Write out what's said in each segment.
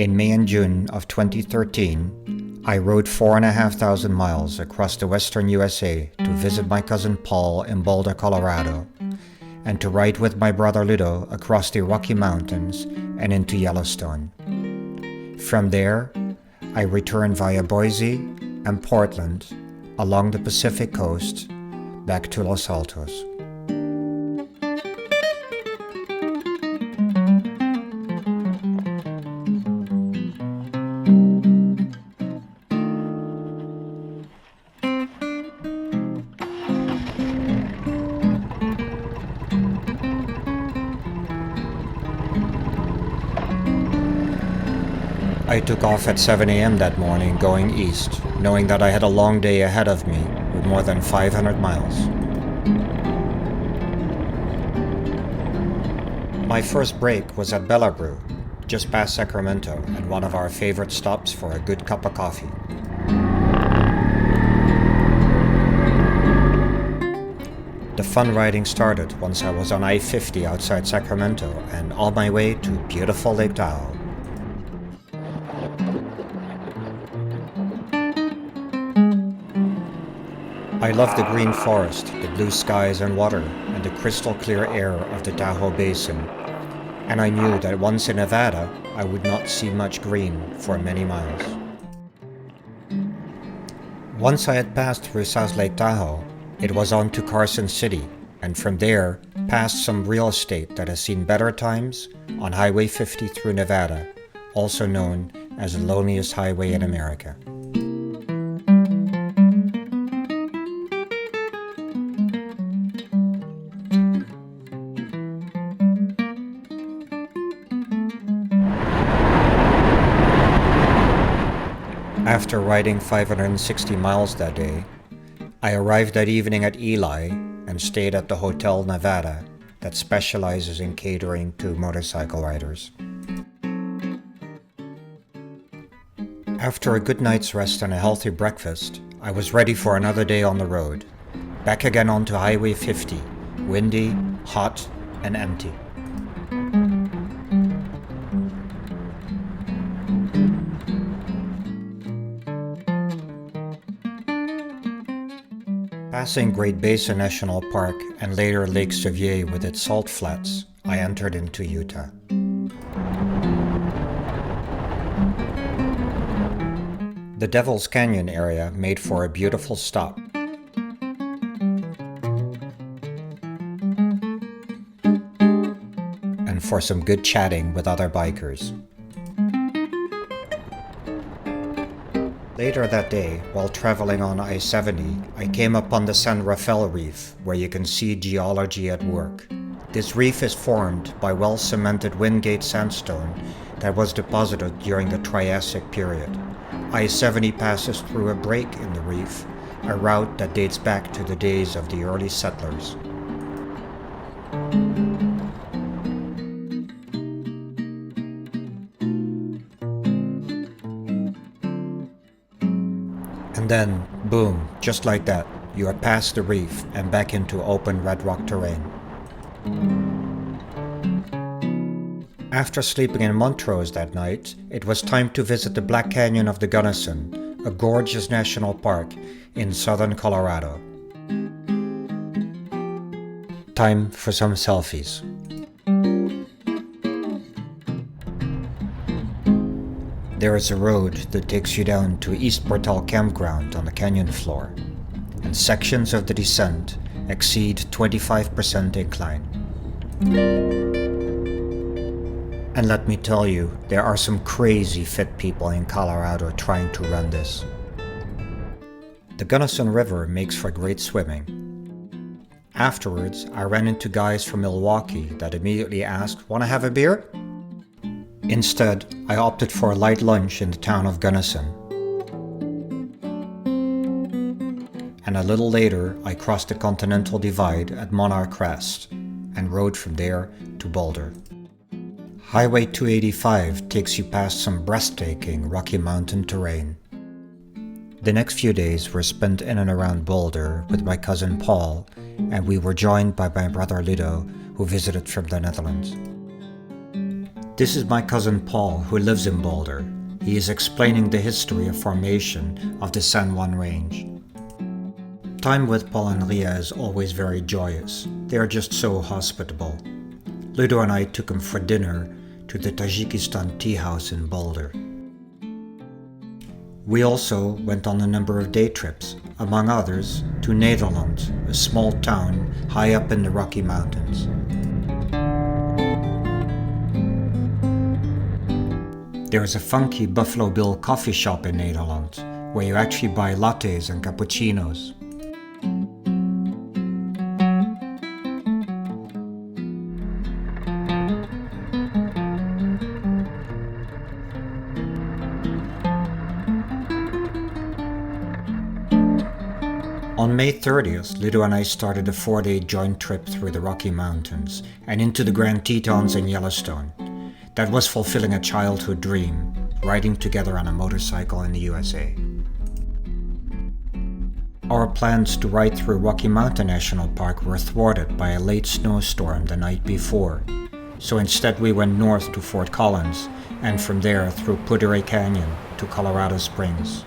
In May and June of 2013, I rode 4,500 miles across the western USA to visit my cousin Paul in Boulder, Colorado, and to ride with my brother Ludo across the Rocky Mountains and into Yellowstone. From there, I returned via Boise and Portland along the Pacific coast back to Los Altos. I took off at 7 a.m. that morning going east, knowing that I had a long day ahead of me with more than 500 miles. My first break was at Bellabrew, just past Sacramento, and one of our favorite stops for a good cup of coffee. The fun riding started once I was on I-50 outside Sacramento and on my way to beautiful Lake Tahoe. I love the green forest, the blue skies and water, and the crystal clear air of the Tahoe Basin, and I knew that once in Nevada, I would not see much green for many miles. Once I had passed through South Lake Tahoe, it was on to Carson City, and from there, past some real estate that has seen better times on Highway 50 through Nevada, also known as the loneliest highway in America. After riding 560 miles that day, I arrived that evening at Ely and stayed at the Hotel Nevada that specializes in catering to motorcycle riders. After a good night's rest and a healthy breakfast, I was ready for another day on the road, back again onto Highway 50, windy, hot, and empty. Passing Great Basin National Park and later Lake Sevier with its salt flats, I entered into Utah. The Devil's Canyon area made for a beautiful stop. And for some good chatting with other bikers. Later that day, while traveling on I-70, I came upon the San Rafael Reef, where you can see geology at work. This reef is formed by well-cemented Wingate sandstone that was deposited during the Triassic period. I-70 passes through a break in the reef, a route that dates back to the days of the early settlers. And then, boom, just like that, you are past the reef and back into open red rock terrain. After sleeping in Montrose that night, it was time to visit the Black Canyon of the Gunnison, a gorgeous national park in southern Colorado. Time for some selfies. There is a road that takes you down to East Portal Campground on the canyon floor, and sections of the descent exceed 25% incline. And let me tell you, there are some crazy fit people in Colorado trying to run this. The Gunnison River makes for great swimming. Afterwards, I ran into guys from Milwaukee that immediately asked, "Wanna have a beer?" Instead, I opted for a light lunch in the town of Gunnison. And a little later, I crossed the Continental Divide at Monarch Crest and rode from there to Boulder. Highway 285 takes you past some breathtaking Rocky Mountain terrain. The next few days were spent in and around Boulder with my cousin Paul, and we were joined by my brother Ludo, who visited from the Netherlands. This is my cousin Paul, who lives in Boulder. He is explaining the history of formation of the San Juan Range. Time with Paul and Ria is always very joyous. They are just so hospitable. Ludo and I took him for dinner to the Tajikistan Tea House in Boulder. We also went on a number of day trips, among others to Nederland, a small town high up in the Rocky Mountains. There is a funky Buffalo Bill coffee shop in Nederland, where you actually buy lattes and cappuccinos. On May 30th, Ludo and I started a 4-day joint trip through the Rocky Mountains and into the Grand Tetons and Yellowstone. That was fulfilling a childhood dream, riding together on a motorcycle in the USA. Our plans to ride through Rocky Mountain National Park were thwarted by a late snowstorm the night before, so instead we went north to Fort Collins and from there through Pudray Canyon to Colorado Springs.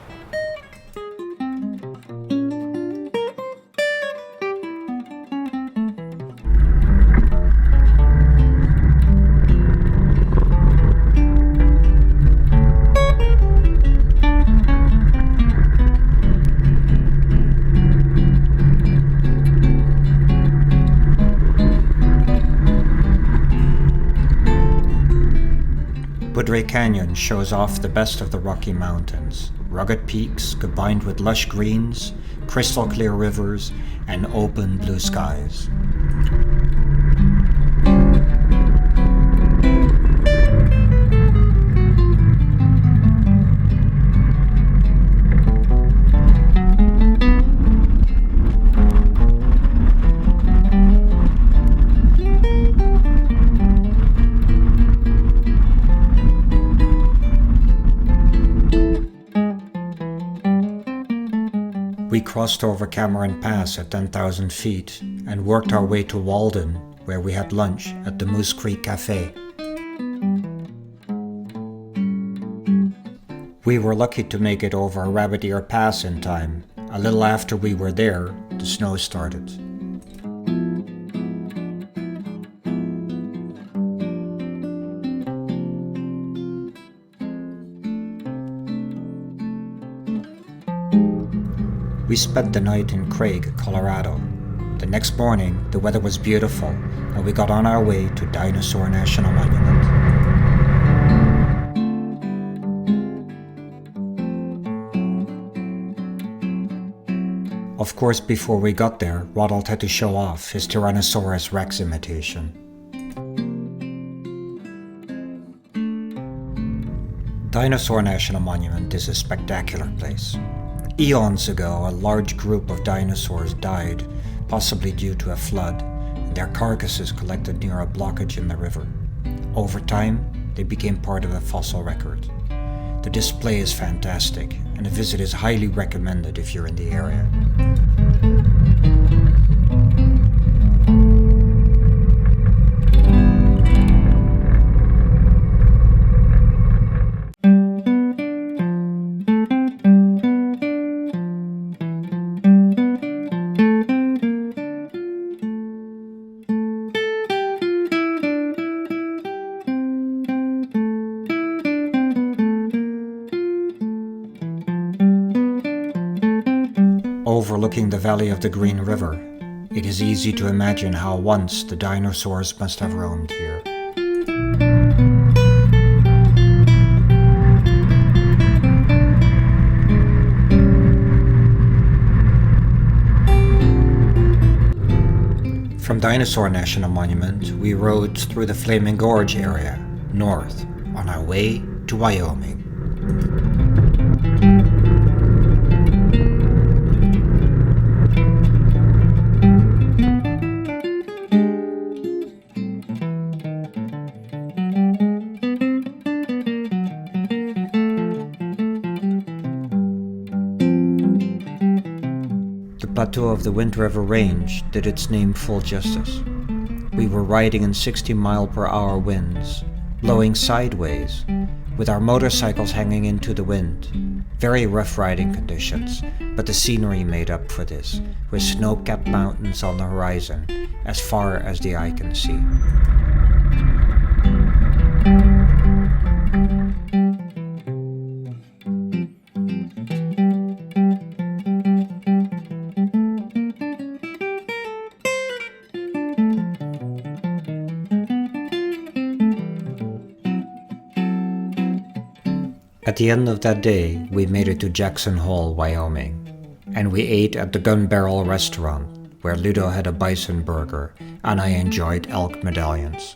Pudray Canyon shows off the best of the Rocky Mountains, rugged peaks combined with lush greens, crystal clear rivers, and open blue skies. We crossed over Cameron Pass at 10,000 feet and worked our way to Walden, where we had lunch at the Moose Creek Cafe. We were lucky to make it over Rabbit Ear Pass in time. A little after we were there, the snow started. We spent the night in Craig, Colorado. The next morning, the weather was beautiful, and we got on our way to Dinosaur National Monument. Of course, before we got there, Ronald had to show off his Tyrannosaurus Rex imitation. Dinosaur National Monument is a spectacular place. Eons ago, a large group of dinosaurs died, possibly due to a flood, and their carcasses collected near a blockage in the river. Over time, they became part of the fossil record. The display is fantastic, and a visit is highly recommended if you're in the area. Overlooking the valley of the Green River, it is easy to imagine how once the dinosaurs must have roamed here. From Dinosaur National Monument, we rode through the Flaming Gorge area, north, on our way to Wyoming. The plateau of the Wind River Range did its name full justice. We were riding in 60-mile-per-hour winds, blowing sideways, with our motorcycles hanging into the wind. Very rough riding conditions, but the scenery made up for this, with snow-capped mountains on the horizon, as far as the eye can see. At the end of that day, we made it to Jackson Hole, Wyoming, and we ate at the Gun Barrel restaurant, where Ludo had a bison burger and I enjoyed elk medallions.